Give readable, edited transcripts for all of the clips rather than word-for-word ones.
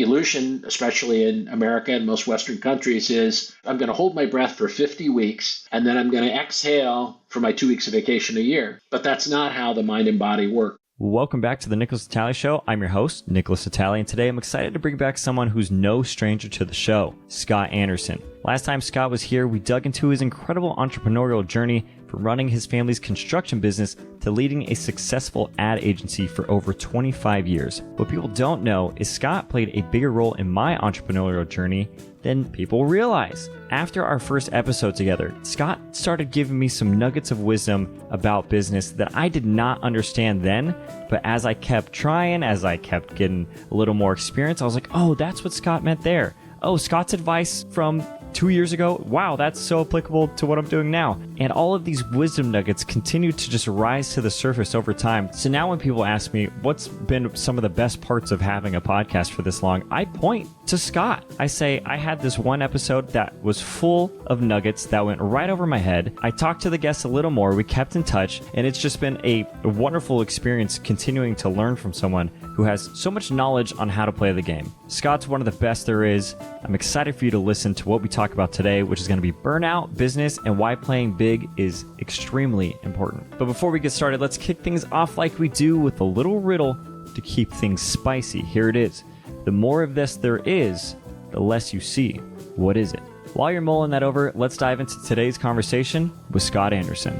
illusion, especially in America and most Western countries, is I'm going to hold my breath for 50 weeks and then I'm going to exhale for my 2 weeks of vacation a year. But that's not how the mind and body work. Welcome back to the Nickolas Natali Show. I'm your host, Nickolas Natali, and today I'm excited to bring back someone who's no stranger to the show, Scott Anderson. Last time Scott was here, we dug into his incredible entrepreneurial journey from running his family's construction business to leading a successful ad agency for over 25 years. What people don't know is Scott played a bigger role in my entrepreneurial journey than people realize. After our first episode together, Scott started giving me some nuggets of wisdom about business that I did not understand then, but as I kept trying, as I kept getting a little more experience, I was like, oh, that's what Scott meant there. Oh, Scott's advice from 2 years ago, wow, that's so applicable to what I'm doing now. And all of these wisdom nuggets continue to just rise to the surface over time. So now when people ask me what's been some of the best parts of having a podcast for this long, I point to Scott. I say, I had this one episode that was full of nuggets that went right over my head. I talked to the guests a little more, we kept in touch, and it's just been a wonderful experience continuing to learn from someone who has so much knowledge on how to play the game. Scott's one of the best there is. I'm excited for you to listen to what we talk about today, which is going to be burnout, business, and why playing big is extremely important. But before we get started, let's kick things off like we do with a little riddle to keep things spicy. Here it is. The more of this there is, the less you see. What is it? While you're mulling that over, let's dive into today's conversation with Scott Anderson.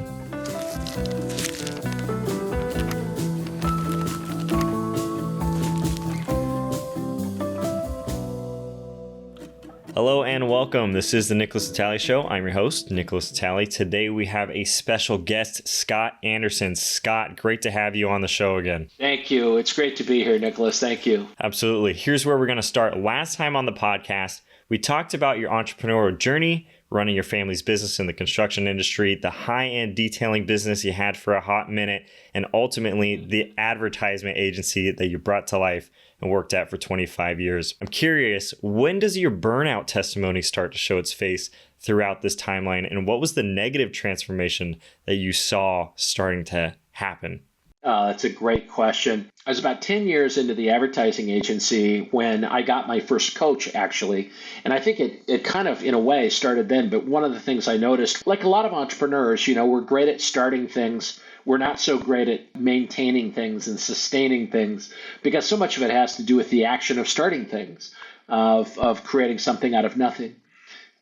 Hello and welcome. This is the Nickolas Natali Show. I'm your host, Nickolas Natali. Today we have a special guest, Scott Anderson. Scott, great to have you on the show again. Thank you. It's great to be here, Nickolas. Thank you. Absolutely. Here's where we're going to start. Last time on the podcast, we talked about your entrepreneurial journey, running your family's business in the construction industry, the high-end detailing business you had for a hot minute, and ultimately the advertisement agency that you brought to life and worked at for 25 years. I'm curious, when does your burnout testimony start to show its face throughout this timeline? And what was the negative transformation that you saw starting to happen? That's a great question. I was about 10 years into the advertising agency when I got my first coach, actually. And I think it kind of, in a way, started then. But one of the things I noticed, like a lot of entrepreneurs, we're great at starting things. We're not so great at maintaining things and sustaining things because so much of it has to do with the action of starting things, of creating something out of nothing.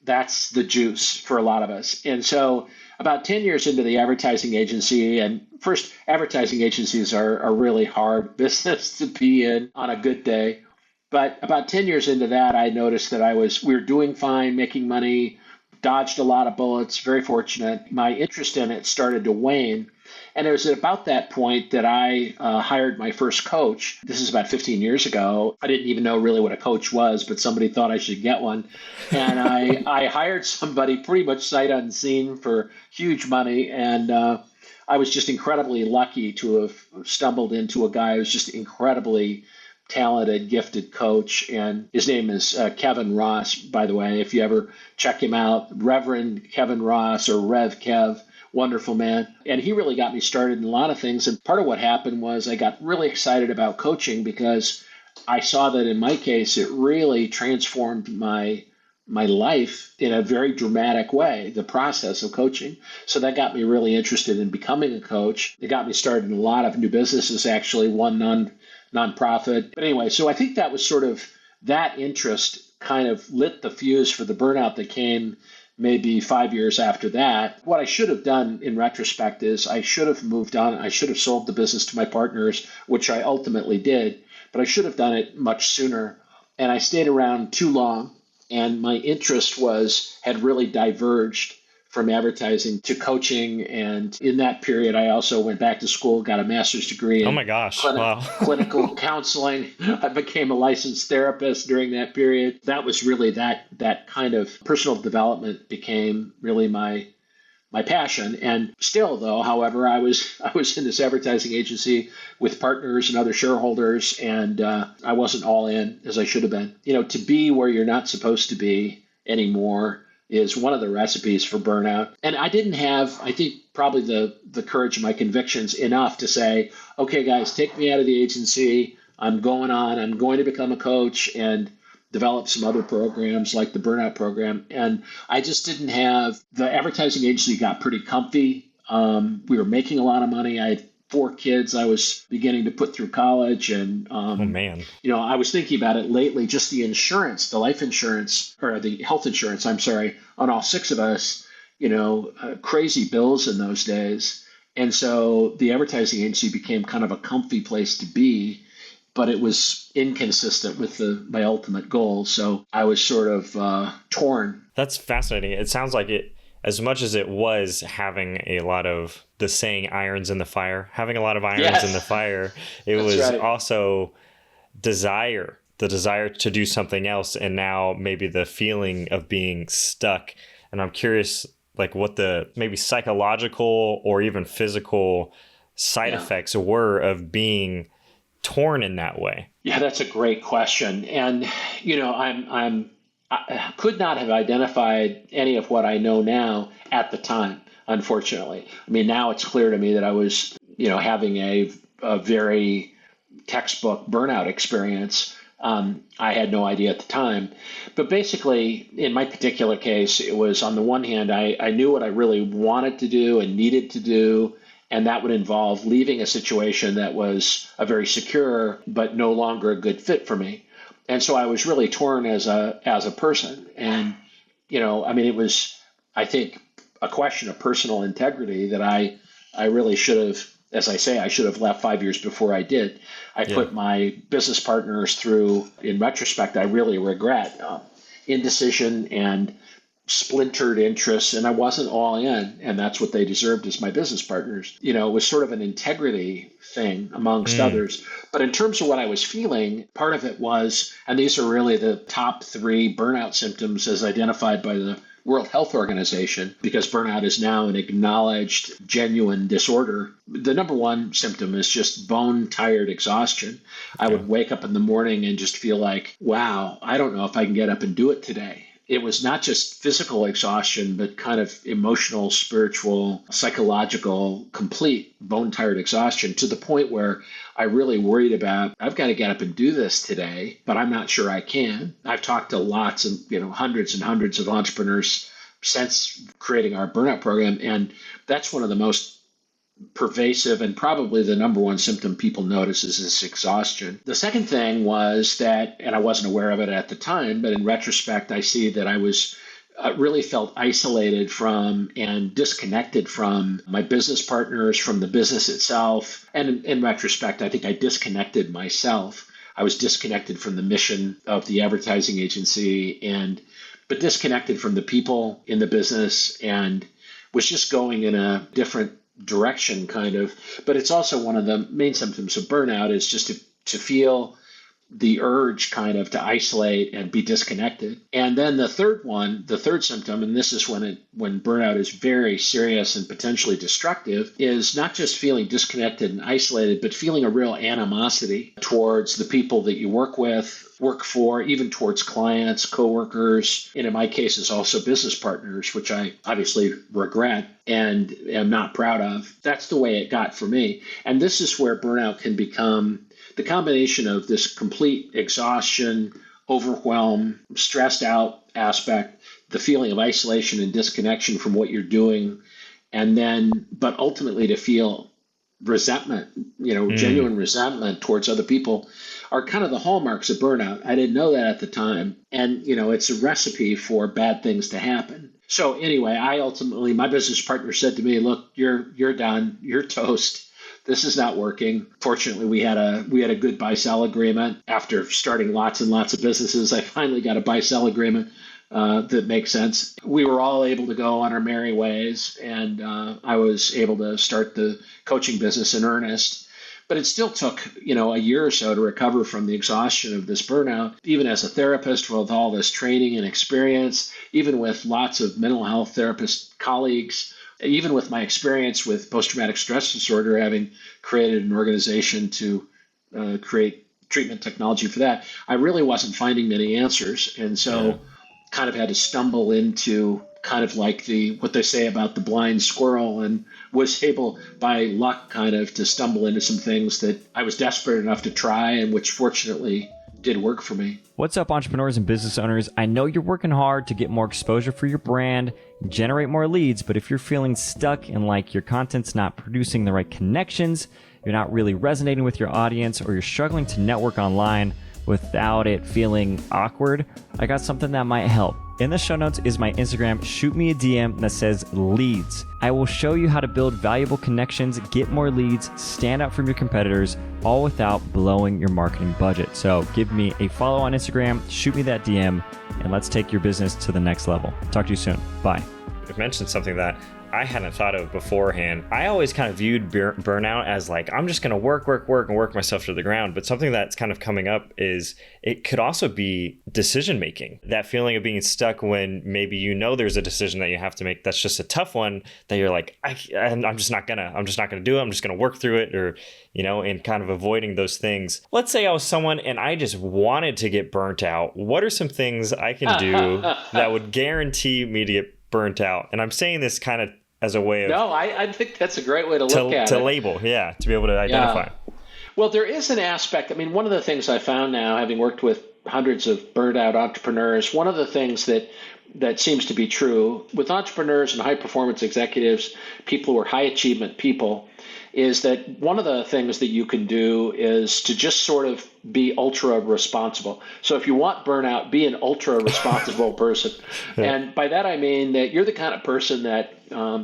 That's the juice for a lot of us. And so about 10 years into the advertising agency, and first, advertising agencies are really hard business to be in on a good day. But about 10 years into that, I noticed that we were doing fine, making money, dodged a lot of bullets, very fortunate. My interest in it started to wane. And it was at about that point that I hired my first coach. This is about 15 years ago. I didn't even know really what a coach was, but somebody thought I should get one. And I hired somebody pretty much sight unseen for huge money. And I was just incredibly lucky to have stumbled into a guy who's just incredibly talented, gifted coach. And his name is Kevin Ross, by the way. If you ever check him out, Reverend Kevin Ross or Rev Kev. Wonderful man. And he really got me started in a lot of things. And part of what happened was I got really excited about coaching because I saw that in my case, it really transformed my life in a very dramatic way, the process of coaching. So that got me really interested in becoming a coach. It got me started in a lot of new businesses, actually, one nonprofit. But anyway, so I think that was sort of that interest kind of lit the fuse for the burnout that came maybe 5 years after that. What I should have done in retrospect is I should have moved on. I should have sold the business to my partners, which I ultimately did, but I should have done it much sooner. And I stayed around too long, and my interest had really diverged from advertising to coaching. And in that period, I also went back to school, got a master's degree in clinical counseling. I became a licensed therapist during that period. That was really that kind of personal development became really my passion. And still, though, however, I was in this advertising agency with partners and other shareholders, and I wasn't all in as I should have been. To be where you're not supposed to be anymore is one of the recipes for burnout. And I didn't have, I think, probably the courage of my convictions enough to say, okay, guys, take me out of the agency. I'm going to become a coach and develop some other programs like the Burnout program. And I just didn't have the advertising agency got pretty comfy. We were making a lot of money. I had 4 kids I was beginning to put through college. And, Oh man. I was thinking about it lately, just the insurance, the life insurance or the health insurance, I'm sorry, on all 6 of us, crazy bills in those days. And so the advertising agency became kind of a comfy place to be, but it was inconsistent with my ultimate goal. So I was sort of torn. That's fascinating. It sounds like it, as much as it was having a lot of the saying irons in the fire, having a lot of irons in the fire, it was right. also the desire to do something else. And now maybe the feeling of being stuck. And I'm curious, like what the maybe psychological or even physical side effects were of being torn in that way. Yeah, that's a great question. And, I could not have identified any of what I know now at the time, unfortunately. I mean, now it's clear to me that I was, having a very textbook burnout experience. I had no idea at the time. But basically, in my particular case, it was on the one hand, I knew what I really wanted to do and needed to do. And that would involve leaving a situation that was a very secure, but no longer a good fit for me. And so I was really torn as a person. And, it was, I think, a question of personal integrity that I really should have, as I say, I should have left 5 years before I did. I put my business partners through, in retrospect, I really regret indecision and splintered interests, and I wasn't all in, and that's what they deserved as my business partners. It was sort of an integrity thing amongst others. But in terms of what I was feeling, part of it was, and these are really the top 3 burnout symptoms as identified by the World Health Organization, because burnout is now an acknowledged, genuine disorder. The number 1 symptom is just bone-tired exhaustion. I would wake up in the morning and just feel like, wow, I don't know if I can get up and do it today. It was not just physical exhaustion, but kind of emotional, spiritual, psychological, complete bone-tired exhaustion, to the point where I really worried about, I've got to get up and do this today, but I'm not sure I can. I've talked to lots of, hundreds and hundreds of entrepreneurs since creating our burnout program, and that's one of the most pervasive and probably the number 1 symptom people notice is this exhaustion. The second thing was that, and I wasn't aware of it at the time, but in retrospect, I see that I was really felt isolated from and disconnected from my business partners, from the business itself. And in retrospect, I think I disconnected myself. I was disconnected from the mission of the advertising agency, but disconnected from the people in the business, and was just going in a different direction kind of. But it's also one of the main symptoms of burnout is just to feel the urge kind of to isolate and be disconnected. And then the third symptom, and this is when burnout is very serious and potentially destructive, is not just feeling disconnected and isolated, but feeling a real animosity towards the people that you work with, work for, even towards clients, coworkers, and in my case is also business partners, which I obviously regret and am not proud of. That's the way it got for me. And this is where burnout can become the combination of this complete exhaustion, overwhelm, stressed out aspect, the feeling of isolation and disconnection from what you're doing, and then, but ultimately to feel resentment, genuine resentment towards other people are kind of the hallmarks of burnout. I didn't know that at the time. And, it's a recipe for bad things to happen. So anyway, my business partner said to me, look, you're done. You're toast. This is not working. Fortunately, we had a good buy-sell agreement. After starting lots and lots of businesses, I finally got a buy-sell agreement that makes sense. We were all able to go on our merry ways, and I was able to start the coaching business in earnest. But it still took, a year or so to recover from the exhaustion of this burnout, even as a therapist with all this training and experience, even with lots of mental health therapist colleagues. Even with my experience with post-traumatic stress disorder, having created an organization to create treatment technology for that, I really wasn't finding many answers. And so kind of had to stumble into kind of like what they say about the blind squirrel, and was able by luck kind of to stumble into some things that I was desperate enough to try, and which fortunately did work for me. What's up, entrepreneurs and business owners? I know you're working hard to get more exposure for your brand, generate more leads, but if you're feeling stuck and like your content's not producing the right connections, you're not really resonating with your audience, or you're struggling to network online without it feeling awkward, I got something that might help. In the show notes is my Instagram. Shoot me a DM that says leads. I will show you how to build valuable connections, get more leads, stand out from your competitors, all without blowing your marketing budget. So give me a follow on Instagram, shoot me that DM, and let's take your business to the next level. Talk to you soon. Bye. You've mentioned something that I hadn't thought of beforehand. I always kind of viewed burnout as like, I'm just going to work and work myself to the ground. But something that's kind of coming up is it could also be decision making. That feeling of being stuck when maybe there's a decision that you have to make that's just a tough one, that you're like, I'm just not gonna do it. I'm just gonna work through it, or and kind of avoiding those things. Let's say I was someone and I just wanted to get burnt out. What are some things I can do that would guarantee me to get burnt out? And I'm saying this kind of as a way of... No, I think that's a great way to look at it. To label, yeah, to be able to identify. Yeah. Well, there is an aspect. I mean, one of the things I found now, having worked with hundreds of burned out entrepreneurs, one of the things that seems to be true with entrepreneurs and high performance executives, people who are high achievement people, is that one of the things that you can do is to just sort of be ultra responsible. So if you want burnout, be an ultra responsible person. Yeah. And by that, I mean that you're the kind of person that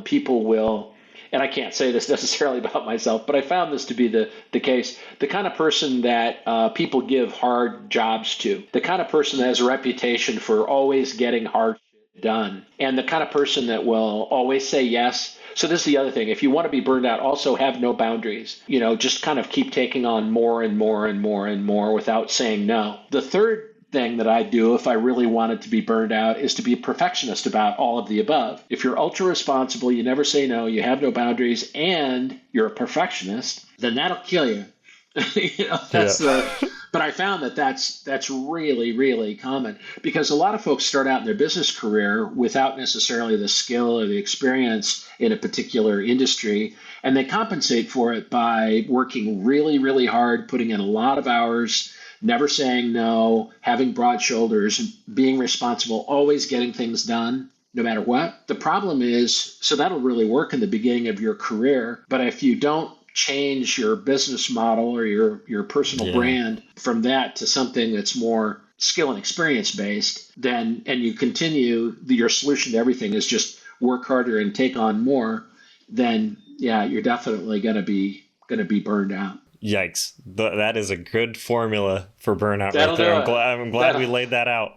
people will, and I can't say this necessarily about myself, but I found this to be the case, the kind of person that people give hard jobs to, the kind of person that has a reputation for always getting hard shit done, and the kind of person that will always say yes. So this is the other thing. If you want to be burned out, also have no boundaries. Just kind of keep taking on more and more and more and more without saying no. The third thing that I do if I really wanted to be burned out is to be a perfectionist about all of the above. If you're ultra responsible, you never say no, you have no boundaries, and you're a perfectionist, then that'll kill you. But I found that that's really, really common, because a lot of folks start out in their business career without necessarily the skill or the experience in a particular industry, and they compensate for it by working really, really hard, putting in a lot of hours, never saying no, having broad shoulders, being responsible, always getting things done, no matter what. The problem is, so that'll really work in the beginning of your career, but if you don't change your business model or your personal brand from that to something that's more skill and experience based, then, and you continue, your solution to everything is just work harder and take on more, then you're definitely going to be burned out. Yikes. That is a good formula for burnout right there. I'm glad we laid that out.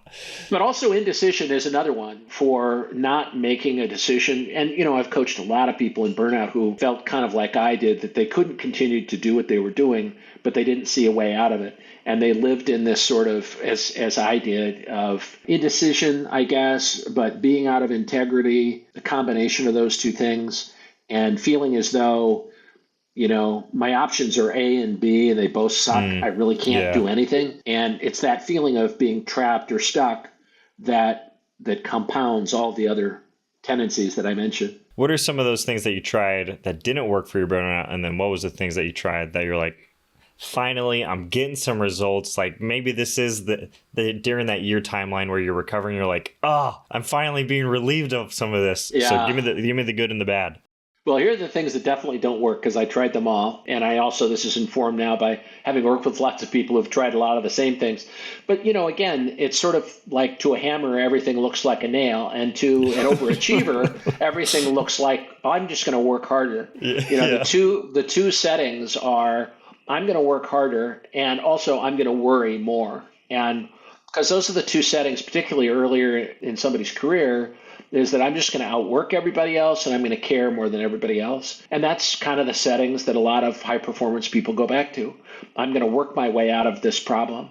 But also indecision is another one for not making a decision. And, I've coached a lot of people in burnout who felt kind of like I did, that they couldn't continue to do what they were doing, but they didn't see a way out of it. And they lived in this sort of, as I did, of indecision, I guess, but being out of integrity, a combination of those two things, and feeling as though my options are A and B and they both suck. I really can't do anything. And it's that feeling of being trapped or stuck that compounds all the other tendencies that I mentioned. What are some of those things that you tried that didn't work for your burnout? And then what was the things that you tried that you're like, finally, I'm getting some results? Like maybe this is the during that year timeline where you're recovering, you're like, I'm finally being relieved of some of this. Yeah. So give me the good and the bad. Well, here are the things that definitely don't work, because I tried them all. And I also, this is informed now by having worked with lots of people who've tried a lot of the same things. But, again, it's sort of like to a hammer, everything looks like a nail. And to an overachiever, everything looks like, I'm just going to work harder. The two settings are, I'm going to work harder, and also I'm going to worry more. And because those are the two settings, particularly earlier in somebody's career, is that I'm just going to outwork everybody else and I'm going to care more than everybody else. And that's kind of the settings that a lot of high performance people go back to. I'm going to work my way out of this problem.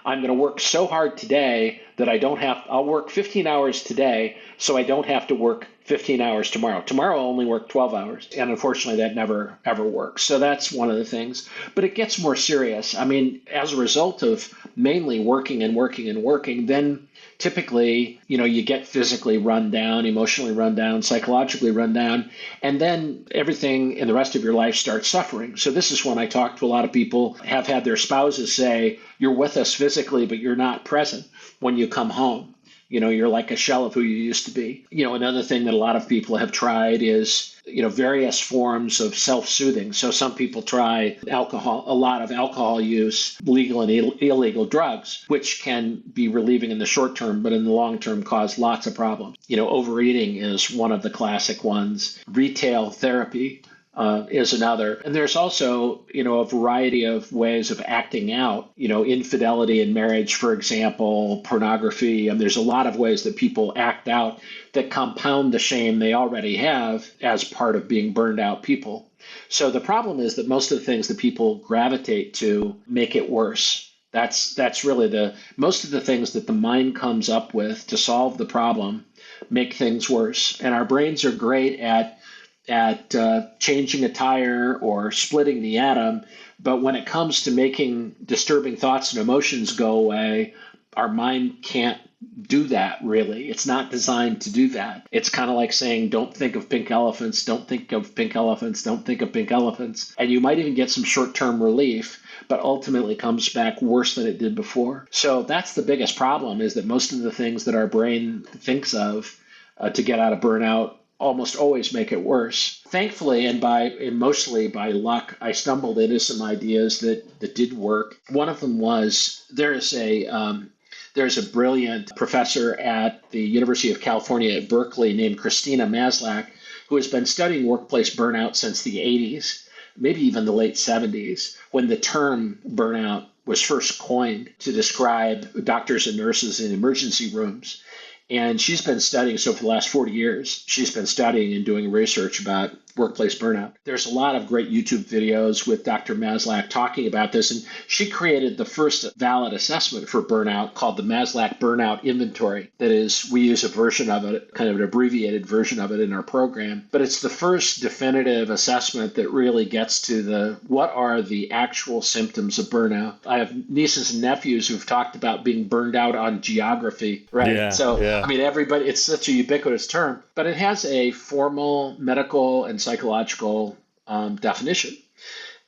I'm going to work so hard today that that I'll work 15 hours today so I don't have to work 15 hours tomorrow. Tomorrow I'll only work 12 hours. And unfortunately, that never, ever works. So that's one of the things. But it gets more serious. I mean, as a result of mainly working and working and working, then typically, you get physically run down, emotionally run down, psychologically run down, and then everything in the rest of your life starts suffering. So this is when I talk to a lot of people, have had their spouses say, you're with us physically, but you're not present when you come home. You're like a shell of who you used to be. Another thing that a lot of people have tried is, various forms of self-soothing. So some people try alcohol, a lot of alcohol use, legal and illegal drugs, which can be relieving in the short term, but in the long term cause lots of problems. Overeating is one of the classic ones. Retail therapy is another. And there's also, a variety of ways of acting out, infidelity in marriage, for example, pornography. And there's a lot of ways that people act out that compound the shame they already have as part of being burned out people. So the problem is that most of the things that people gravitate to make it worse. That's really most of the things that the mind comes up with to solve the problem make things worse. And our brains are great at changing a tire or splitting the atom. But when it comes to making disturbing thoughts and emotions go away, our mind can't do that, really. It's not designed to do that. It's kind of like saying, don't think of pink elephants, don't think of pink elephants, don't think of pink elephants. And you might even get some short-term relief, but ultimately comes back worse than it did before. So that's the biggest problem, is that most of the things that our brain thinks of to get out of burnout almost always make it worse. Thankfully, and mostly by luck, I stumbled into some ideas that did work. One of them was there's a brilliant professor at the University of California at Berkeley named Christina Maslach, who has been studying workplace burnout since the 80s, maybe even the late 70s, when the term burnout was first coined to describe doctors and nurses in emergency rooms. And she's been studying, so for the last 40 years, she's been studying and doing research about workplace burnout. There's a lot of great YouTube videos with Dr. Maslach talking about this, and she created the first valid assessment for burnout called the Maslach Burnout Inventory. That is, we use a version of it, kind of an abbreviated version of it in our program, but it's the first definitive assessment that really gets to what are the actual symptoms of burnout. I have nieces and nephews who've talked about being burned out on geography, right? Yeah. I mean, everybody, it's such a ubiquitous term, but it has a formal medical and psychological definition.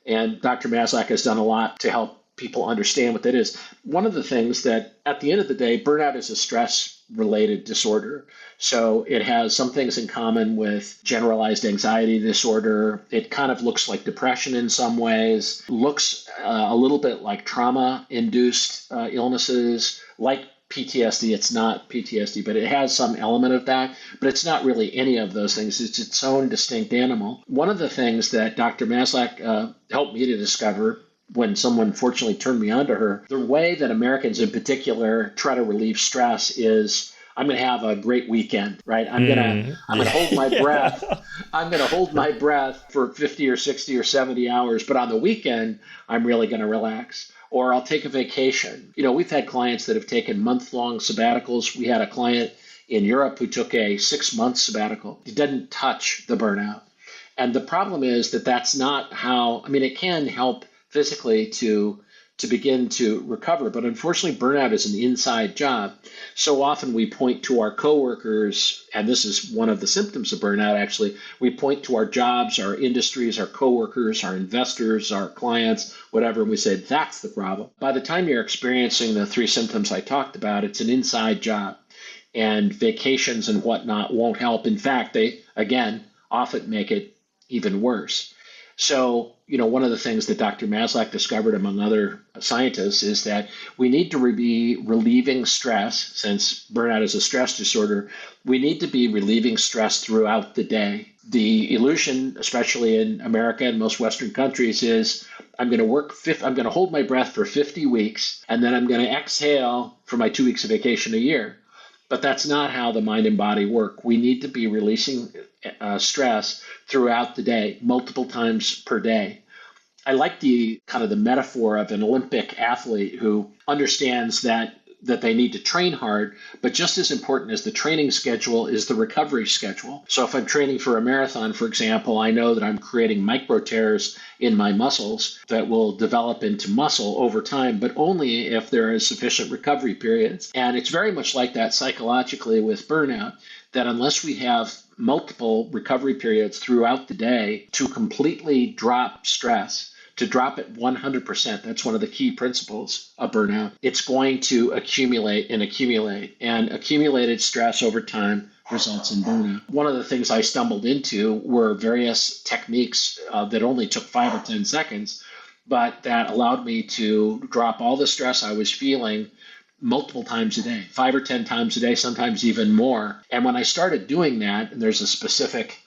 And Dr. Maslach has done a lot to help people understand what that is. One of the things that, at the end of the day, burnout is a stress-related disorder. So it has some things in common with generalized anxiety disorder. It kind of looks like depression in some ways, looks a little bit like trauma-induced illnesses, like PTSD. It's not PTSD, but it has some element of that, but it's not really any of those things. It's its own distinct animal. One of the things that Dr. Maslach helped me to discover when someone fortunately turned me on to her, the way that Americans in particular try to relieve stress is, I'm going to have a great weekend, right? I'm going to hold my breath. I'm going to hold my breath for 50 or 60 or 70 hours, but on the weekend, I'm really going to relax. Or I'll take a vacation. We've had clients that have taken month-long sabbaticals. We had a client in Europe who took a 6-month sabbatical. He didn't touch the burnout. And the problem is that that's not how, it can help physically to begin to recover, but unfortunately burnout is an inside job. So often we point to our coworkers, and this is one of the symptoms of burnout actually, we point to our jobs, our industries, our coworkers, our investors, our clients, whatever, and we say that's the problem. By the time you're experiencing the 3 symptoms I talked about, it's an inside job, and vacations and whatnot won't help. In fact, they, again, often make it even worse. So, one of the things that Dr. Maslach discovered, among other scientists, is that we need to be relieving stress. Since burnout is a stress disorder, we need to be relieving stress throughout the day. The illusion, especially in America and most Western countries, is I'm going to hold my breath for 50 weeks, and then I'm going to exhale for my 2 weeks of vacation a year. But that's not how the mind and body work. We need to be releasing stress throughout the day, multiple times per day. I like the metaphor of an Olympic athlete who understands that that they need to train hard, but just as important as the training schedule is the recovery schedule. So if I'm training for a marathon, for example, I know that I'm creating micro tears in my muscles that will develop into muscle over time, but only if there is sufficient recovery periods. And it's very much like that psychologically with burnout, that unless we have multiple recovery periods throughout the day to completely drop stress, to drop it 100%, that's one of the key principles of burnout, it's going to accumulate and accumulate. And accumulated stress over time results in burnout. One of the things I stumbled into were various techniques that only took 5 or 10 seconds, but that allowed me to drop all the stress I was feeling multiple times a day, 5 or 10 times a day, sometimes even more. And when I started doing that, and there's a specific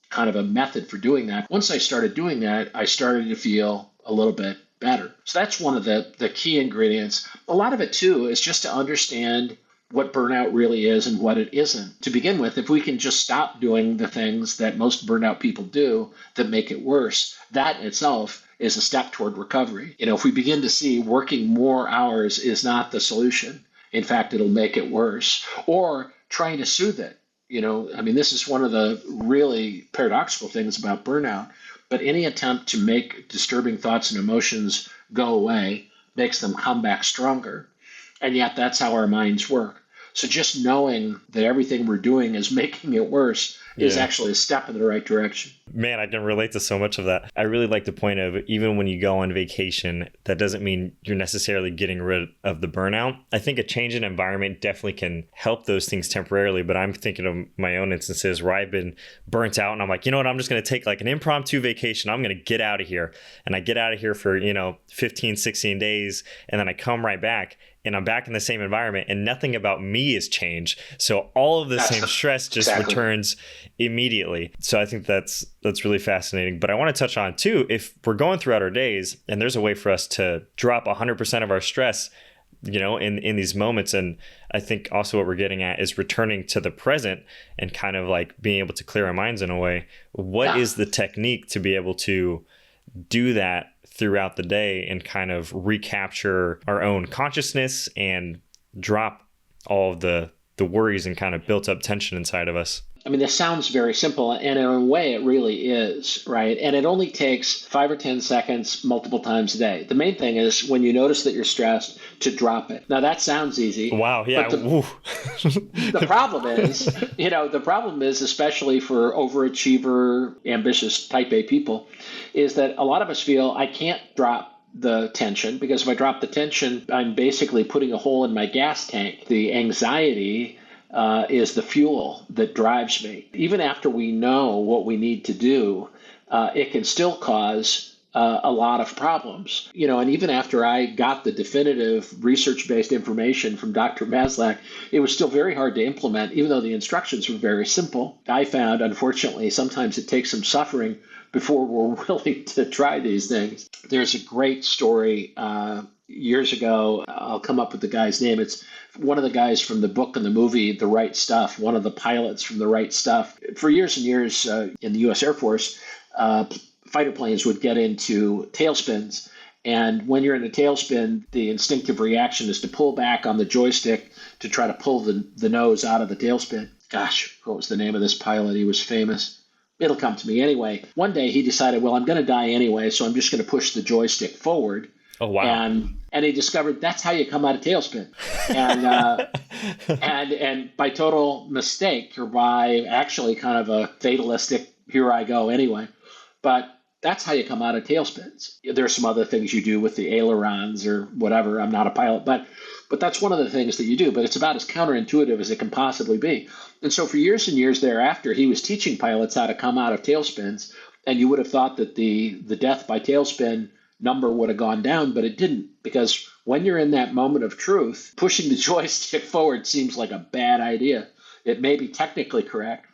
kind of a method for doing that, once I started doing that, I started to feel a little bit better. So that's one of the key ingredients. A lot of it, too, is just to understand what burnout really is and what it isn't. To begin with, if we can just stop doing the things that most burnout people do that make it worse, that in itself is a step toward recovery. If we begin to see working more hours is not the solution, in fact, it'll make it worse, or trying to soothe it. This is one of the really paradoxical things about burnout, but any attempt to make disturbing thoughts and emotions go away makes them come back stronger. And yet that's how our minds work. So just knowing that everything we're doing is making it worse is actually a step in the right direction. Man, I can relate to so much of that. I really like the point of even when you go on vacation, that doesn't mean you're necessarily getting rid of the burnout. I think a change in environment definitely can help those things temporarily, but I'm thinking of my own instances where I've been burnt out and I'm like, you know what, I'm just going to take like an impromptu vacation. I'm going to get out of here. And I get out of here for, 15, 16 days. And then I come right back and I'm back in the same environment and nothing about me has changed. So all of the same stress just returns immediately. So I think that's really fascinating. But I want to touch on too, if we're going throughout our days and there's a way for us to drop 100% of our stress, in these moments. And I think also what we're getting at is returning to the present and kind of like being able to clear our minds in a way. What is the technique to be able to do that throughout the day and kind of recapture our own consciousness and drop all of the worries and kind of built up tension inside of us? This sounds very simple, and in a way it really is, right? And it only takes 5 or 10 seconds multiple times a day. The main thing is when you notice that you're stressed, to drop it. Now that sounds easy. Wow, yeah. The problem is, especially for overachiever, ambitious type A people, is that a lot of us feel I can't drop the tension, because if I drop the tension, I'm basically putting a hole in my gas tank. The anxiety is the fuel that drives me. Even after we know what we need to do, it can still cause a lot of problems. And even after I got the definitive research-based information from Dr. Maslach, it was still very hard to implement, even though the instructions were very simple. I found, unfortunately, sometimes it takes some suffering before we're willing to try these things. There's a great story years ago. I'll come up with the guy's name. It's one of the guys from the book and the movie, The Right Stuff, one of the pilots from The Right Stuff. For years and years in the U.S. Air Force, fighter planes would get into tailspins. And when you're in a tailspin, the instinctive reaction is to pull back on the joystick to try to pull the nose out of the tailspin. Gosh, what was the name of this pilot? He was famous. It'll come to me anyway. One day he decided, well, I'm going to die anyway, so I'm just going to push the joystick forward. Oh, wow. And he discovered that's how you come out of tailspin. And and by total mistake, or by actually kind of a fatalistic, here I go anyway. But that's how you come out of tailspins. There's some other things you do with the ailerons or whatever. I'm not a pilot, but that's one of the things that you do. But it's about as counterintuitive as it can possibly be. And so for years and years thereafter, he was teaching pilots how to come out of tailspins. And you would have thought that the death by tailspin number would have gone down, but it didn't. Because when you're in that moment of truth, pushing the joystick forward seems like a bad idea. It may be technically correct.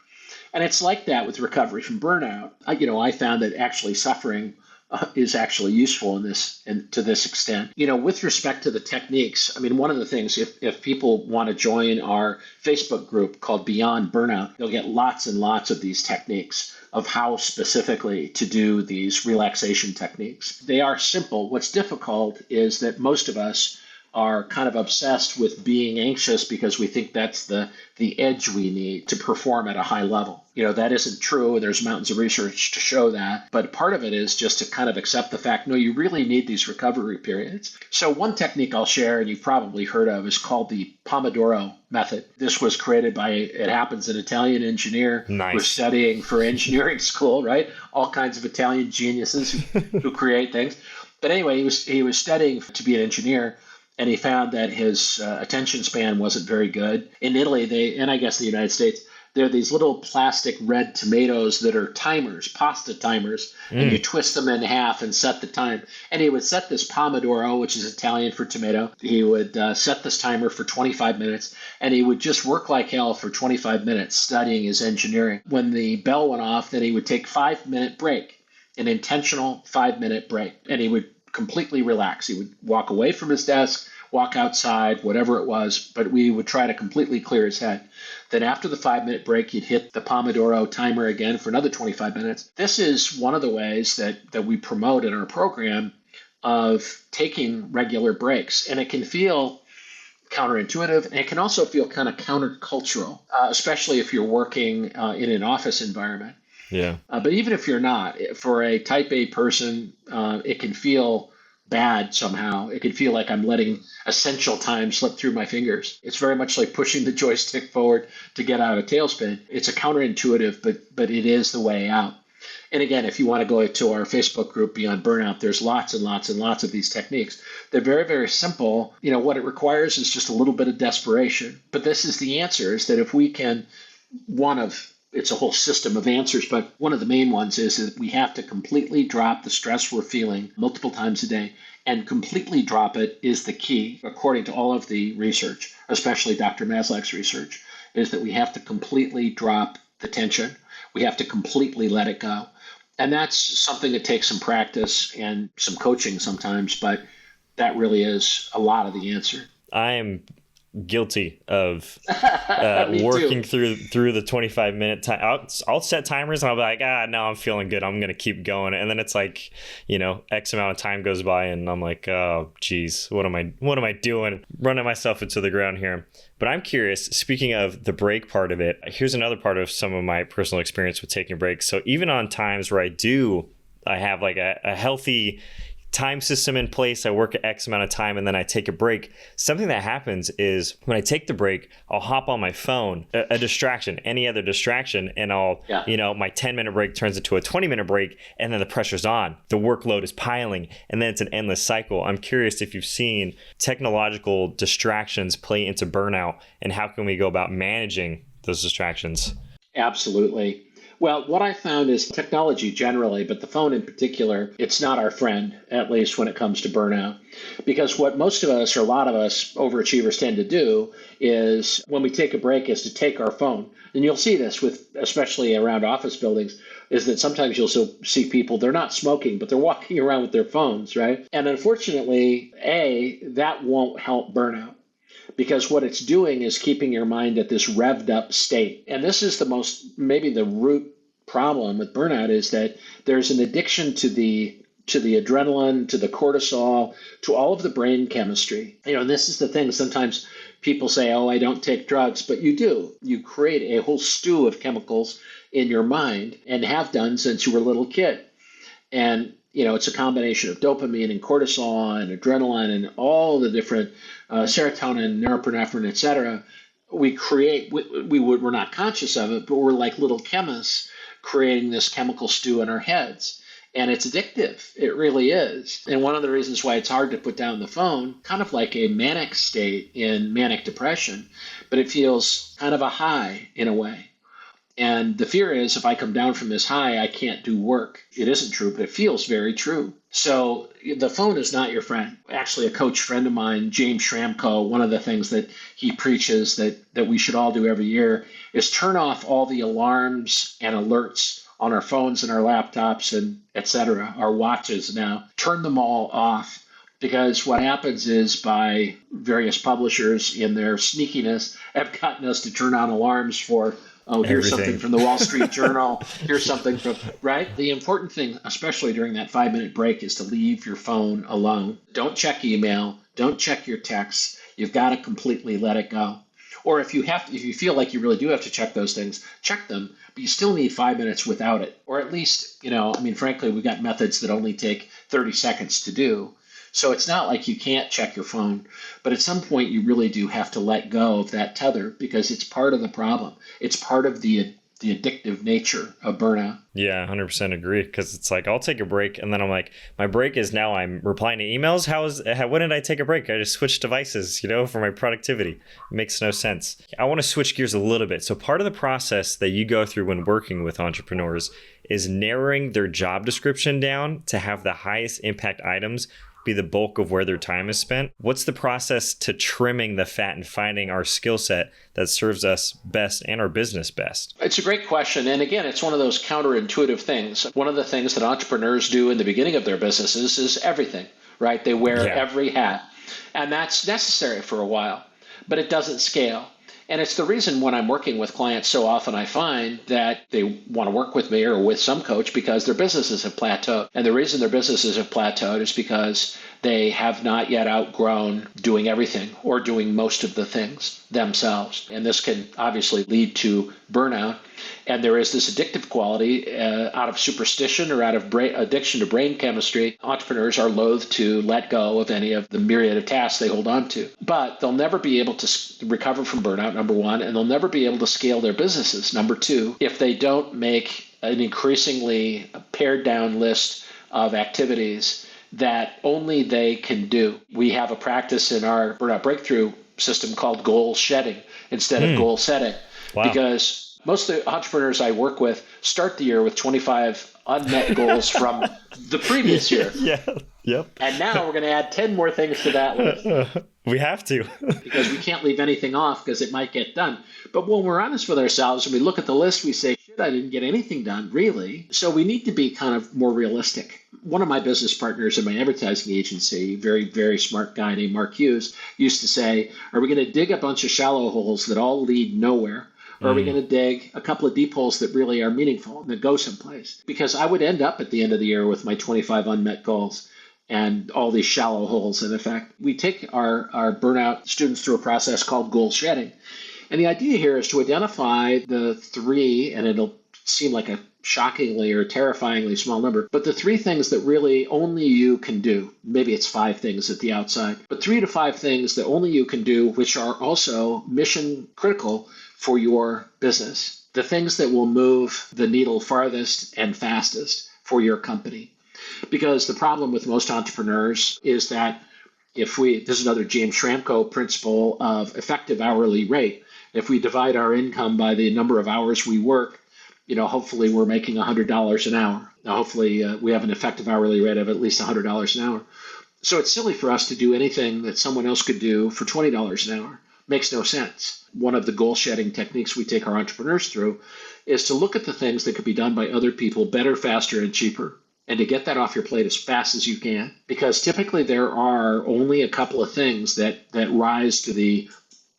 And it's like that with recovery from burnout. I found that actually suffering is actually useful in this, and to this extent. With respect to the techniques, one of the things, if people want to join our Facebook group called Beyond Burnout, they'll get lots and lots of these techniques of how specifically to do these relaxation techniques. They are simple. What's difficult is that most of us are kind of obsessed with being anxious because we think that's the edge we need to perform at a high level. That isn't true. There's mountains of research to show that. But part of it is just to kind of accept the fact, no, you really need these recovery periods. So one technique I'll share, and you've probably heard of, is called the Pomodoro method. This was created by, it happens, an Italian engineer. Nice. Who was studying for engineering school, right? All kinds of Italian geniuses who create things. But anyway, he was studying to be an engineer, and he found that his attention span wasn't very good. In Italy, and I guess the United States, there are these little plastic red tomatoes that are timers, pasta timers, and you twist them in half and set the time. And he would set this Pomodoro, which is Italian for tomato. He would set this timer for 25 minutes, and he would just work like hell for 25 minutes studying his engineering. When the bell went off, then he would take 5-minute break, an intentional 5-minute break, and he would completely relax. He would walk away from his desk, walk outside, whatever it was, but we would try to completely clear his head. Then after the 5-minute break, you'd hit the Pomodoro timer again for another 25 minutes. This is one of the ways that we promote in our program of taking regular breaks. And it can feel counterintuitive, and it can also feel kind of countercultural, especially if you're working in an office environment. Yeah. But even if you're not, for a type A person, it can feel bad somehow. It can feel like I'm letting essential time slip through my fingers. It's very much like pushing the joystick forward to get out of tailspin. It's a counterintuitive, but it is the way out. And again, if you want to go to our Facebook group, Beyond Burnout, there's lots and lots and lots of these techniques. They're very, very simple. What it requires is just a little bit of desperation. But this is the answer, is that if we can, it's a whole system of answers, but one of the main ones is that we have to completely drop the stress we're feeling multiple times a day. And completely drop it is the key, according to all of the research, especially Dr. Maslach's research, is that we have to completely drop the tension. We have to completely let it go. And that's something that takes some practice and some coaching sometimes, but that really is a lot of the answer. I am guilty of working through the 25-minute time. I'll set timers and I'll be like, no, I'm feeling good, I'm gonna keep going, and then it's like, X amount of time goes by and I'm like, oh geez, what am I doing, running myself into the ground here. But I'm curious, speaking of the break part of it, here's another part of some of my personal experience with taking breaks. So even on times where I have like a healthy time system in place, I work X amount of time and then I take a break. Something that happens is when I take the break, I'll hop on my phone, a distraction, any other distraction, and my 10-minute break turns into a 20-minute break, and then the pressure's on. The workload is piling, and then it's an endless cycle. I'm curious if you've seen technological distractions play into burnout, and how can we go about managing those distractions? Absolutely. Well, what I found is technology generally, but the phone in particular, it's not our friend, at least when it comes to burnout. Because what most of us, or a lot of us overachievers tend to do is when we take a break is to take our phone. And you'll see this especially around office buildings, is that sometimes you'll still see people, they're not smoking, but they're walking around with their phones, right? And unfortunately, that won't help burnout. Because what it's doing is keeping your mind at this revved up state. And this is maybe the root problem with burnout, is that there's an addiction to the adrenaline, to the cortisol, to all of the brain chemistry. And this is the thing. Sometimes people say, oh, I don't take drugs, but you do. You create a whole stew of chemicals in your mind and have done since you were a little kid. And it's a combination of dopamine and cortisol and adrenaline and all the different serotonin, norepinephrine, et cetera. We create, we're not conscious of it, but we're like little chemists creating this chemical stew in our heads. And it's addictive. It really is. And one of the reasons why it's hard to put down the phone, kind of like a manic state in manic depression, but it feels kind of a high in a way. And the fear is if I come down from this high, I can't do work. It isn't true, but it feels very true. So the phone is not your friend. Actually, a coach friend of mine, James Schramko, one of the things that he preaches that we should all do every year is turn off all the alarms and alerts on our phones and our laptops and et cetera, our watches now. Turn them all off. Because what happens is by various publishers in their sneakiness have gotten us to turn on alarms for here's something from the Wall Street Journal. Here's something from, right? The important thing, especially during that 5-minute break, is to leave your phone alone. Don't check email. Don't check your texts. You've got to completely let it go. Or if you feel like you really do have to check those things, check them, but you still need 5 minutes without it. Or at least, frankly, we've got methods that only take 30 seconds to do. So it's not like you can't check your phone, but at some point you really do have to let go of that tether because it's part of the problem. It's part of the addictive nature of burnout. Yeah, 100% agree. Because it's like, I'll take a break. And then I'm like, my break is now I'm replying to emails. When did I take a break? I just switched devices, for my productivity. It makes no sense. I want to switch gears a little bit. So part of the process that you go through when working with entrepreneurs is narrowing their job description down to have the highest impact items be the bulk of where their time is spent. What's the process to trimming the fat and finding our skill set that serves us best and our business best? It's a great question. And again, it's one of those counterintuitive things. One of the things that entrepreneurs do in the beginning of their businesses is everything, right? They wear every hat. And that's necessary for a while, but it doesn't scale. And it's the reason when I'm working with clients so often I find that they want to work with me or with some coach because their businesses have plateaued. And the reason their businesses have plateaued is because they have not yet outgrown doing everything or doing most of the things themselves. And this can obviously lead to burnout. And there is this addictive quality out of superstition or out of addiction to brain chemistry. Entrepreneurs are loath to let go of any of the myriad of tasks they hold on to. But they'll never be able to recover from burnout, number one, and they'll never be able to scale their businesses, number two, if they don't make an increasingly pared down list of activities that only they can do. We have a practice in our Burnout Breakthrough system called goal shedding instead of goal setting. Wow. Because most of the entrepreneurs I work with start the year with 25 unmet goals from the previous year. Yeah. Yep. And now we're going to add 10 more things to that list. We have to. Because we can't leave anything off because it might get done. But when we're honest with ourselves and we look at the list, we say, shit, I didn't get anything done, really. So we need to be kind of more realistic. One of my business partners in my advertising agency, very, very smart guy named Mark Hughes, used to say, are we going to dig a bunch of shallow holes that all lead nowhere? Or are we going to dig a couple of deep holes that really are meaningful and that go someplace? Because I would end up at the end of the year with my 25 unmet goals and all these shallow holes. And in fact, we take our burnout students through a process called goal shedding. And the idea here is to identify the three, and it'll seem like a shockingly or terrifyingly small number, but the three things that really only you can do. Maybe it's 5 things at the outside, but 3 to 5 things that only you can do, which are also mission critical for your business. The things that will move the needle farthest and fastest for your company. Because the problem with most entrepreneurs is that this is another James Schramko principle of effective hourly rate. If we divide our income by the number of hours we work, hopefully we're making $100 an hour. Now, hopefully we have an effective hourly rate of at least $100 an hour. So it's silly for us to do anything that someone else could do for $20 an hour. Makes no sense. One of the goal shedding techniques we take our entrepreneurs through is to look at the things that could be done by other people better, faster, and cheaper, and to get that off your plate as fast as you can. Because typically there are only a couple of things that rise to the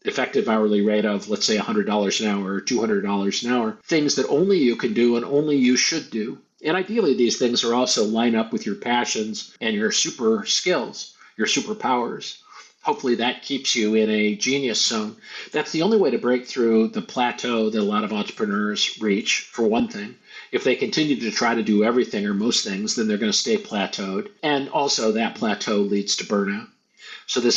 effective hourly rate of, let's say, $100 an hour or $200 an hour, things that only you can do and only you should do. And ideally, these things are also line up with your passions and your super skills, your superpowers. Hopefully that keeps you in a genius zone. That's the only way to break through the plateau that a lot of entrepreneurs reach, for one thing. If they continue to try to do everything or most things, then they're going to stay plateaued. And also that plateau leads to burnout. So this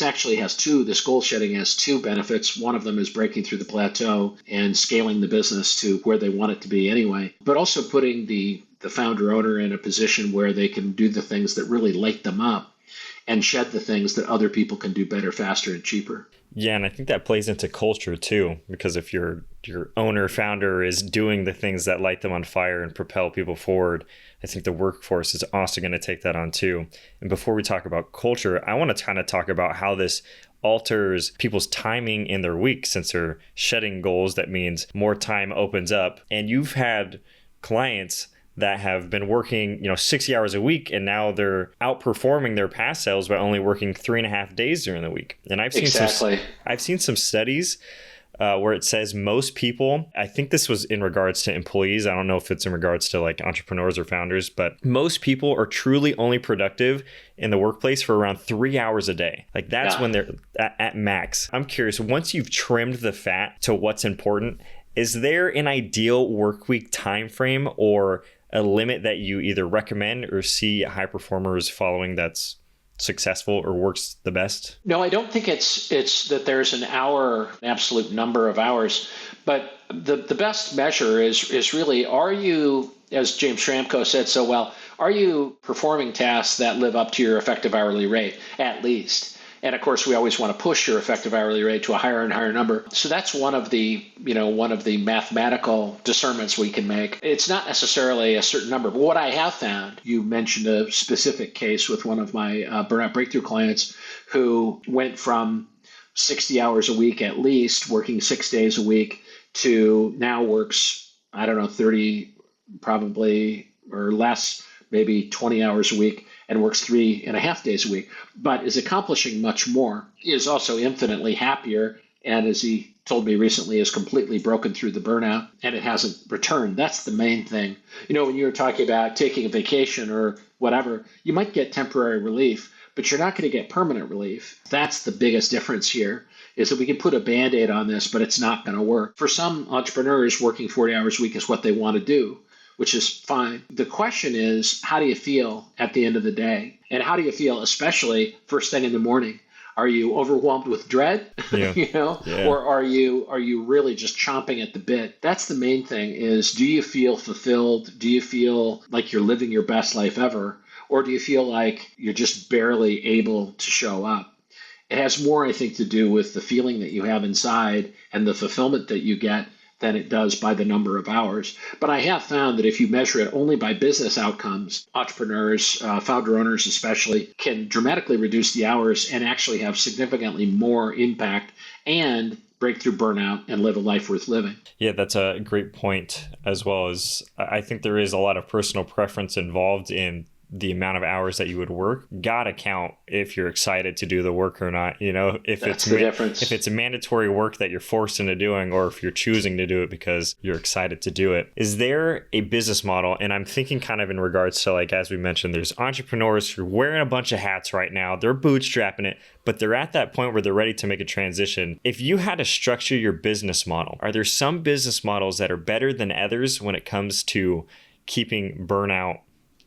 goal shedding has 2 benefits. One of them is breaking through the plateau and scaling the business to where they want it to be anyway, but also putting the founder owner in a position where they can do the things that really light them up and shed the things that other people can do better, faster, and cheaper. Yeah, and I think that plays into culture too, because if your owner, founder is doing the things that light them on fire and propel people forward, I think the workforce is also going to take that on too. And before we talk about culture, I want to kind of talk about how this alters people's timing in their week. Since they're shedding goals, that means more time opens up. And you've had clients that have been working, 60 hours a week, and now they're outperforming their past sales by only working 3.5 days during the week. And I've seen some studies where it says most people, I think this was in regards to employees. I don't know if it's in regards to like entrepreneurs or founders, but most people are truly only productive in the workplace for around 3 hours a day. Like that's when they're at max. I'm curious, once you've trimmed the fat to what's important, is there an ideal work week time frame or a limit that you either recommend or see high performers following that's successful or works the best? No, I don't think it's that there's an absolute number of hours, but the best measure is really, are you, as James Schramko said so well, are you performing tasks that live up to your effective hourly rate at least? And of course, we always want to push your effective hourly rate to a higher and higher number. So that's one of the mathematical discernments we can make. It's not necessarily a certain number, but what I have found, you mentioned a specific case with one of my Burnout Breakthrough clients who went from 60 hours a week at least, working 6 days a week, to now works, 30 probably or less, maybe 20 hours a week, and works 3.5 days a week, but is accomplishing much more, is also infinitely happier, and as he told me recently, is completely broken through the burnout, and it hasn't returned. That's the main thing. When you were talking about taking a vacation or whatever, you might get temporary relief, but you're not going to get permanent relief. That's the biggest difference here, is that we can put a Band-Aid on this, but it's not going to work. For some entrepreneurs, working 40 hours a week is what they want to do, which is fine. The question is, how do you feel at the end of the day? And how do you feel, especially first thing in the morning? Are you overwhelmed with dread? Or are you really just chomping at the bit? That's the main thing, is, do you feel fulfilled? Do you feel like you're living your best life ever? Or do you feel like you're just barely able to show up? It has more, I think, to do with the feeling that you have inside and the fulfillment that you get than it does by the number of hours. But I have found that if you measure it only by business outcomes, entrepreneurs, founder owners especially, can dramatically reduce the hours and actually have significantly more impact and break through burnout and live a life worth living. Yeah, that's a great point, as well as I think there is a lot of personal preference involved in the amount of hours that you would work. Gotta count if you're excited to do the work or not. If That's the difference. If it's a mandatory work that you're forced into doing, or if you're choosing to do it because you're excited to do it. Is there a business model? And I'm thinking kind of in regards to, like, as we mentioned, there's entrepreneurs who are wearing a bunch of hats right now. They're bootstrapping it, but they're at that point where they're ready to make a transition. If you had to structure your business model, are there some business models that are better than others when it comes to keeping burnout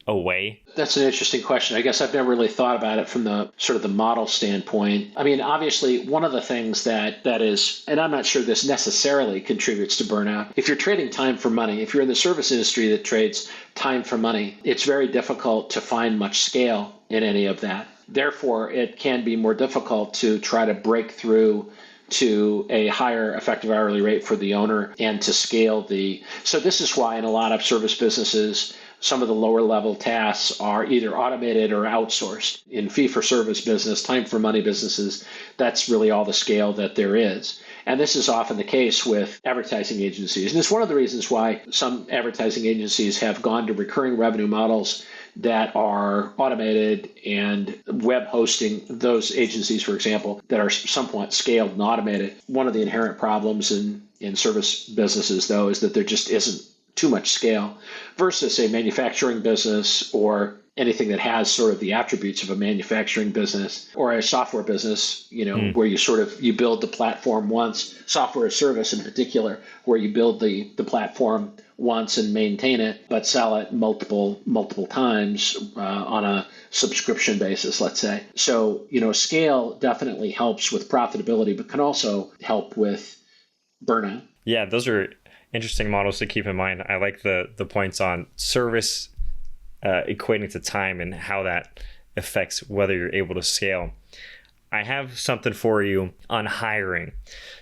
away? That's an interesting question. I guess I've never really thought about it from the sort of the model standpoint. I mean, obviously, one of the things that is, and I'm not sure this necessarily contributes to burnout, if you're trading time for money, if you're in the service industry that trades time for money, it's very difficult to find much scale in any of that. Therefore, it can be more difficult to try to break through to a higher effective hourly rate for the owner and to scale so this is why in a lot of service businesses, some of the lower level tasks are either automated or outsourced. In fee-for-service business, time-for-money businesses, that's really all the scale that there is. And this is often the case with advertising agencies. And it's one of the reasons why some advertising agencies have gone to recurring revenue models that are automated, and web hosting, those agencies, for example, that are somewhat scaled and automated. One of the inherent problems in service businesses, though, is that there just isn't too much scale versus a manufacturing business or anything that has sort of the attributes of a manufacturing business or a software business, where you build the platform once, software as service in particular, where you build the platform once and maintain it, but sell it multiple times on a subscription basis, let's say. So, scale definitely helps with profitability, but can also help with burnout. Yeah, those are interesting models to keep in mind. I like the points on service equating to time and how that affects whether you're able to scale. I have something for you on hiring.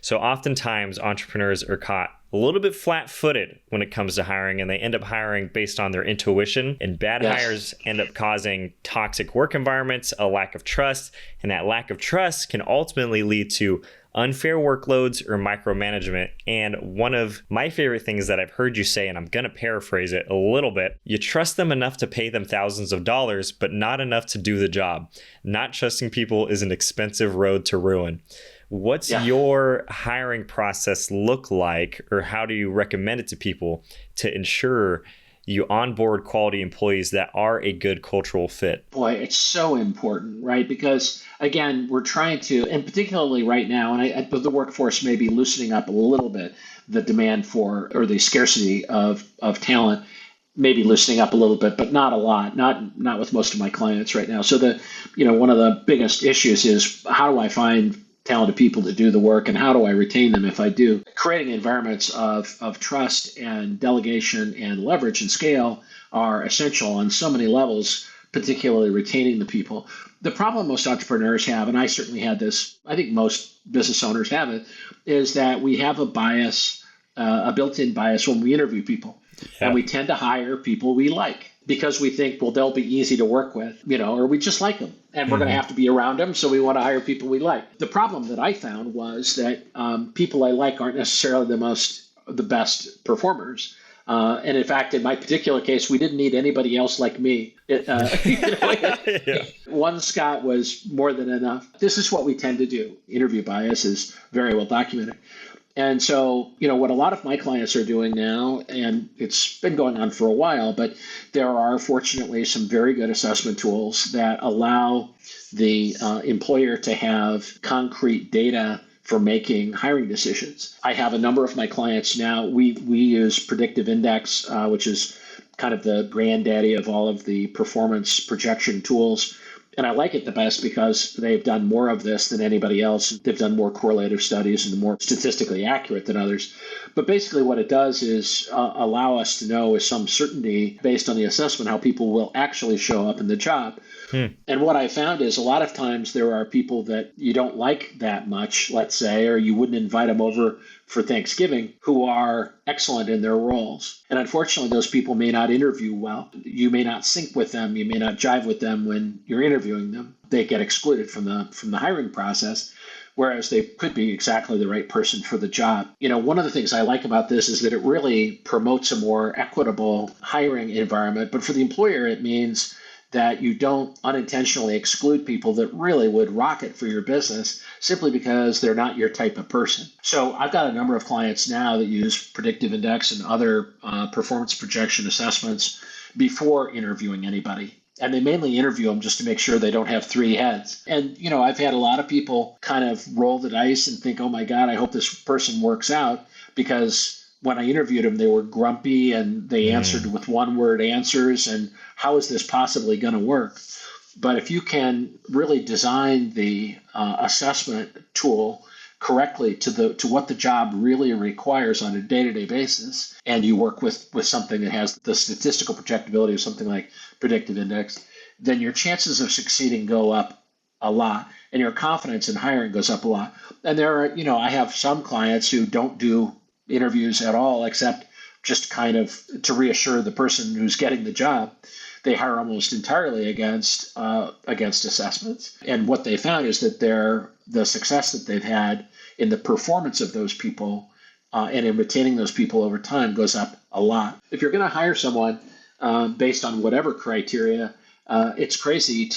So oftentimes entrepreneurs are caught a little bit flat-footed when it comes to hiring, and they end up hiring based on their intuition, and bad hires end up causing toxic work environments, a lack of trust, and that lack of trust can ultimately lead to unfair workloads or micromanagement. And one of my favorite things that I've heard you say, and I'm going to paraphrase it a little bit, you trust them enough to pay them thousands of dollars, but not enough to do the job. Not trusting people is an expensive road to ruin. What's Yeah. your hiring process look like, or how do you recommend it to people to ensure you onboard quality employees that are a good cultural fit? Boy, it's so important, right? Because again, we're trying to, and particularly right now, and the workforce may be loosening up a little bit, the demand for or the scarcity of talent may be loosening up a little bit, but not a lot, not with most of my clients right now. So one of the biggest issues is how do I find talented people to do the work and how do I retain them if I do? Creating environments of trust and delegation and leverage and scale are essential on so many levels, particularly retaining the people. The problem most entrepreneurs have, and I certainly had this, I think most business owners have it, is that we have a bias, a built-in bias when we interview people. And Yeah. we tend to hire people we like because we think, well, they'll be easy to work with, or we just like them and we're going to have to be around them. So we want to hire people we like. The problem that I found was that people I like aren't necessarily the best performers. And in fact, in my particular case, we didn't need anybody else like me. Yeah. One Scott was more than enough. This is what we tend to do. Interview bias is very well documented. And so, what a lot of my clients are doing now, and it's been going on for a while, but there are fortunately some very good assessment tools that allow the employer to have concrete data for making hiring decisions. I have a number of my clients now. We use Predictive Index, which is kind of the granddaddy of all of the performance projection tools. And I like it the best because they've done more of this than anybody else. They've done more correlative studies and more statistically accurate than others. But basically what it does is allow us to know with some certainty based on the assessment how people will actually show up in the job. And what I found is a lot of times there are people that you don't like that much, let's say, or you wouldn't invite them over for Thanksgiving, who are excellent in their roles. And unfortunately, those people may not interview well. You may not sync with them. You may not jive with them when you're interviewing them. They get excluded from the hiring process, whereas they could be exactly the right person for the job. One of the things I like about this is that it really promotes a more equitable hiring environment. But for the employer, it means that you don't unintentionally exclude people that really would rock it for your business simply because they're not your type of person. So I've got a number of clients now that use Predictive Index and other performance projection assessments before interviewing anybody. And they mainly interview them just to make sure they don't have three heads. And, I've had a lot of people kind of roll the dice and think, oh my God, I hope this person works out, because when I interviewed them, they were grumpy and they answered with one-word answers. And how is this possibly going to work? But if you can really design the assessment tool correctly to what the job really requires on a day-to-day basis, and you work with something that has the statistical projectability of something like Predictive Index, then your chances of succeeding go up a lot, and your confidence in hiring goes up a lot. And there are, I have some clients who don't do interviews at all, except just kind of to reassure the person who's getting the job. They hire almost entirely against assessments. And what they found is that the success that they've had in the performance of those people and in retaining those people over time goes up a lot. If you're going to hire someone based on whatever criteria, it's crazy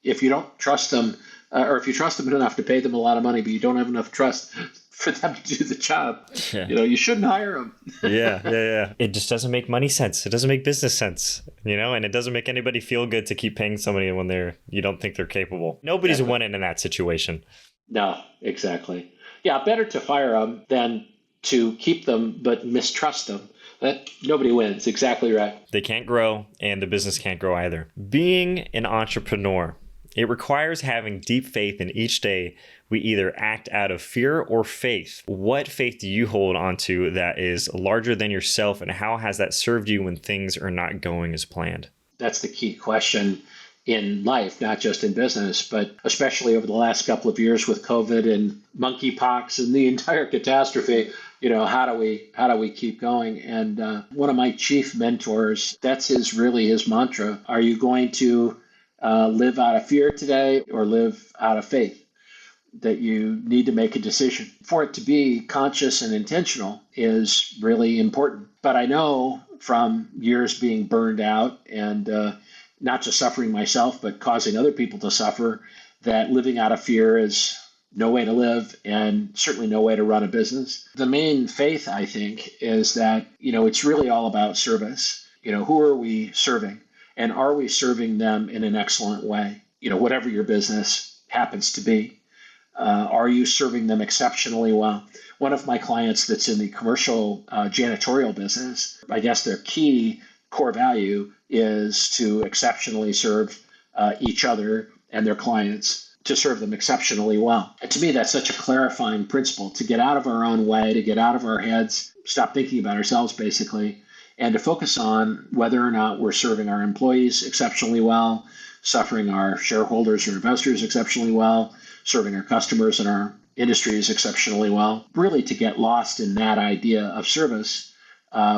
if you don't trust them, or if you trust them enough to pay them a lot of money, but you don't have enough trust for them to do the job, you shouldn't hire them. Yeah. It just doesn't make money sense. It doesn't make business sense, and it doesn't make anybody feel good to keep paying somebody when you don't think they're capable. Nobody's winning in that situation. No, exactly. Yeah, better to fire them than to keep them but mistrust them. That nobody wins. Exactly right. They can't grow, and the business can't grow either. Being an entrepreneur, it requires having deep faith in each day we either act out of fear or faith. What faith do you hold onto that is larger than yourself, and how has that served you when things are not going as planned? That's the key question in life, not just in business, but especially over the last couple of years with COVID and monkeypox and the entire catastrophe. How do we keep going? And one of my chief mentors, that's his mantra. Are you going to live out of fear today or live out of faith? That you need to make a decision. For it to be conscious and intentional is really important. But I know from years being burned out and not just suffering myself, but causing other people to suffer, that living out of fear is no way to live, and certainly no way to run a business. The main faith, I think, is that, it's really all about service. Who are we serving? And are we serving them in an excellent way? Whatever your business happens to be. Are you serving them exceptionally well? One of my clients that's in the commercial janitorial business, I guess their key core value is to exceptionally serve each other and their clients, to serve them exceptionally well. And to me, that's such a clarifying principle, to get out of our own way, to get out of our heads, stop thinking about ourselves basically, and to focus on whether or not we're serving our employees exceptionally well, suffering our shareholders or investors exceptionally well, serving our customers and our industries exceptionally well. Really to get lost in that idea of service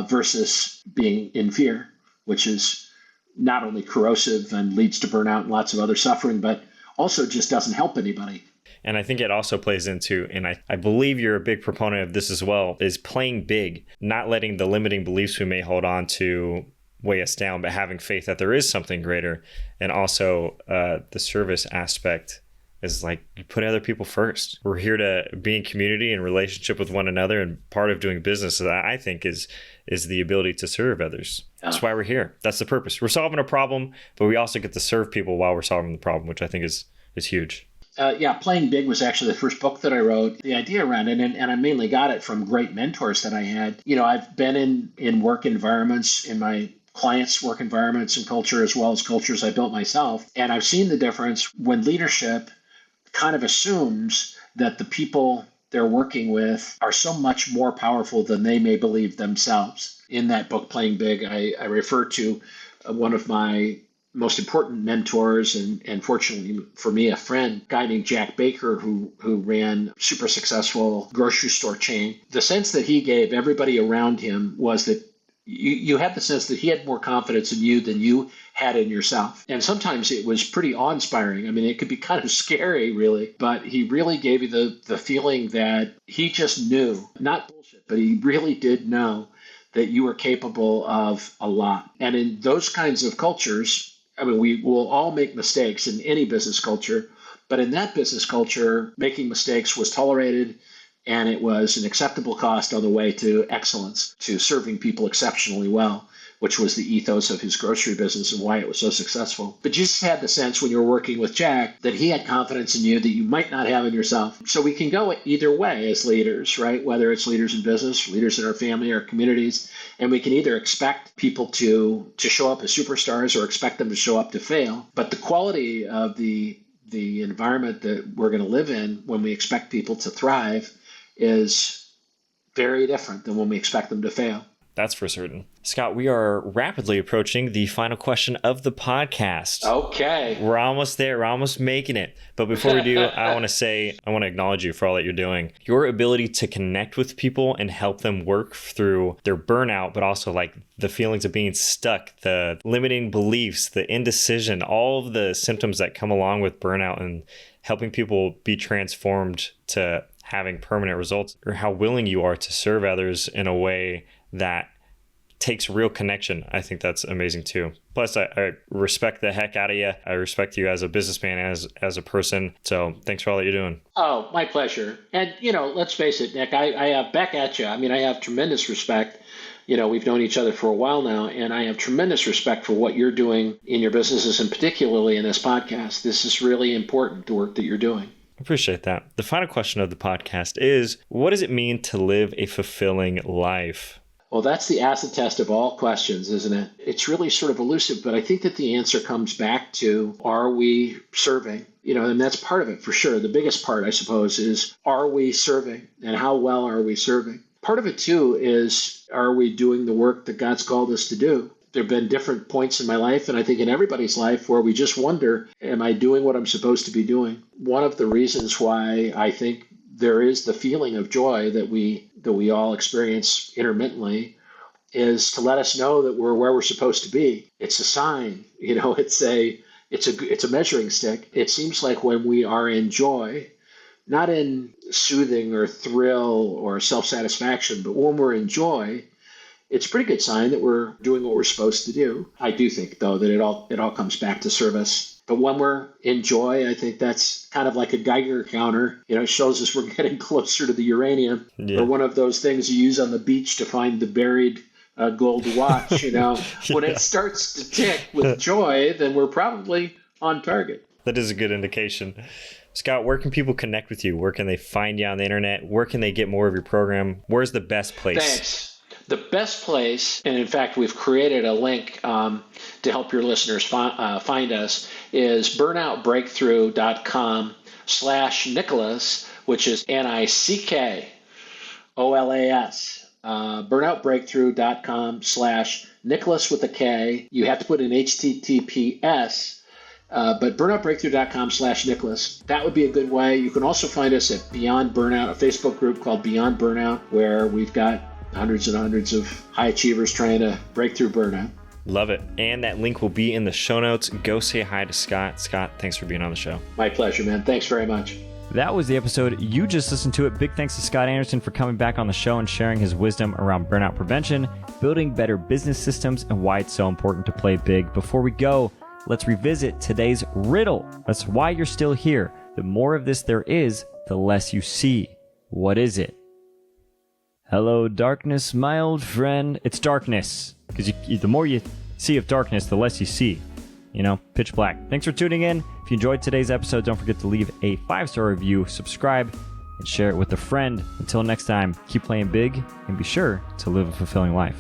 versus being in fear, which is not only corrosive and leads to burnout and lots of other suffering, but also just doesn't help anybody. And I think it also plays into, and I believe you're a big proponent of this as well, is playing big, not letting the limiting beliefs we may hold on to weigh us down, but having faith that there is something greater. And also the service aspect is like, you put other people first. We're here to be in community and relationship with one another. And part of doing business, I think, is the ability to serve others. That's why we're here. That's the purpose. We're solving a problem, but we also get to serve people while we're solving the problem, which I think is huge. Playing Big was actually the first book that I wrote. The idea around it, and I mainly got it from great mentors that I had. I've been in work environments, in my clients' work environments and culture, as well as cultures I built myself. And I've seen the difference when leadership kind of assumes that the people they're working with are so much more powerful than they may believe themselves. In that book, Playing Big, I refer to one of my most important mentors, and fortunately for me, a friend, a guy named Jack Baker, who ran a super successful grocery store chain. The sense that he gave everybody around him was that you had the sense that he had more confidence in you than you had in yourself. And sometimes it was pretty awe-inspiring. I mean, it could be kind of scary, really, but he really gave you the feeling that he just knew, not bullshit, but he really did know that you were capable of a lot. And in those kinds of cultures, I mean, we will all make mistakes in any business culture, but in that business culture, making mistakes was tolerated, and it was an acceptable cost on the way to excellence, to serving people exceptionally well, which was the ethos of his grocery business and why it was so successful. But you just had the sense when you were working with Jack that he had confidence in you that you might not have in yourself. So we can go either way as leaders, right? Whether it's leaders in business, leaders in our family, our communities, and we can either expect people to show up as superstars or expect them to show up to fail. But the quality of the environment that we're going to live in when we expect people to thrive is very different than when we expect them to fail. That's for certain. Scott, we are rapidly approaching the final question of the podcast. Okay. We're almost there. We're almost making it. But before we do, I want to acknowledge you for all that you're doing. Your ability to connect with people and help them work through their burnout, but also like the feelings of being stuck, the limiting beliefs, the indecision, all of the symptoms that come along with burnout, and helping people be transformed to having permanent results, or how willing you are to serve others in a way that takes real connection. I think that's amazing too. Plus, I respect the heck out of you. I respect you as a businessman, as a person. So thanks for all that you're doing. Oh, my pleasure. And, let's face it, Nick, I have back at you. I mean, I have tremendous respect. We've known each other for a while now, and I have tremendous respect for what you're doing in your businesses, and particularly in this podcast. This is really important, the work that you're doing. Appreciate that. The final question of the podcast is, what does it mean to live a fulfilling life? Well, that's the acid test of all questions, isn't it? It's really sort of elusive, but I think that the answer comes back to, are we serving? And that's part of it for sure. The biggest part, I suppose, is, are we serving, and how well are we serving? Part of it too is, are we doing the work that God's called us to do? There have been different points in my life, and I think in everybody's life, where we just wonder, am I doing what I'm supposed to be doing? One of the reasons why I think there is the feeling of joy that we all experience intermittently is to let us know that we're where we're supposed to be. It's a sign, it's a measuring stick. It seems like when we are in joy, not in soothing or thrill or self-satisfaction, but when we're in joy, it's a pretty good sign that we're doing what we're supposed to do. I do think, though, that it all comes back to service. But when we're in joy, I think that's kind of like a Geiger counter. It shows us we're getting closer to the uranium, or one of those things you use on the beach to find the buried gold watch. When it starts to tick with joy, then we're probably on target. That is a good indication. Scott, where can people connect with you? Where can they find you on the internet? Where can they get more of your program? Where's the best place? Thanks. The best place, and in fact, we've created a link to help your listeners find us, is burnoutbreakthrough.com/Nickolas, which is Nickolas. Burnoutbreakthrough.com/Nickolas with a K. You have to put in HTTPS. But burnoutbreakthrough.com/Nickolas. That would be a good way. You can also find us at Beyond Burnout, a Facebook group called Beyond Burnout, where we've got hundreds and hundreds of high achievers trying to break through burnout. Love it. And that link will be in the show notes. Go say hi to Scott. Scott, thanks for being on the show. My pleasure, man. Thanks very much. That was the episode. You just listened to it. Big thanks to Scott Anderson for coming back on the show and sharing his wisdom around burnout prevention, building better business systems, and why it's so important to play big. Before we go, let's revisit today's riddle. That's why you're still here. The more of this there is, the less you see. What is it? Hello, darkness, my old friend. It's darkness. Because the more you see of darkness, the less you see. Pitch black. Thanks for tuning in. If you enjoyed today's episode, don't forget to leave a 5-star review, subscribe, and share it with a friend. Until next time, keep playing big and be sure to live a fulfilling life.